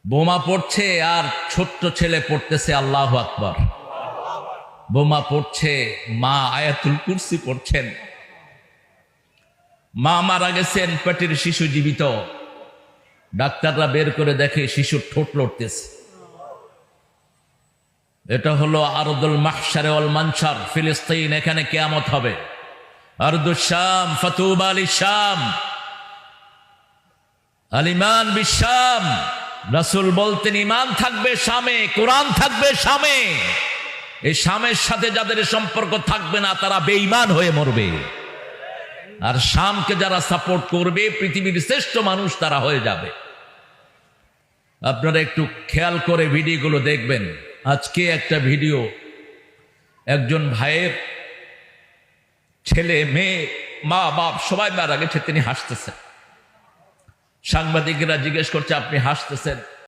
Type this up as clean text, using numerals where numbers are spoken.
বোমা পড়ছে আর ছোট্ট ছেলে পড়তেছে আল্লাহু আকবার। বোমা পড়ছে, মা আয়াতুল কুরসি পড়ছেন। মা মারা গেছেন, পেটের শিশু জীবিত। ডাক্তাররা বের করে দেখে শিশুর ঠোঁট লড়তেছে। এটা হলো আরদুল মাহশারে ওয়াল মানশার, ফিলিস্তিন। এখানে কিয়ামত হবে। আরদুশ শাম ফাতুবা লিশ-শাম, আল ঈমান বিশ-শাম। রাসূল বলতেন ঈমান থাকবে শামে, কোরআন থাকবে শামে। এই শামের সাথে যাদের সম্পর্ক থাকবে না তারা বেঈমান হয়ে মরবে। আর শামকে যারা সাপোর্ট করবে পৃথিবীর শ্রেষ্ঠ মানুষ তারা হয়ে যাবে। আপনারা একটু খেয়াল করে ভিডিওগুলো দেখবেন। আজকে একটা ভিডিও, একজন ভাইয়ের ছেলে মেয়ে মা বাপ সবাই মারা গেছে, তিনি হাসতেছেন। সাংবাদিকেরা জিজ্ঞেস করছে আপনি হাসতেছেন?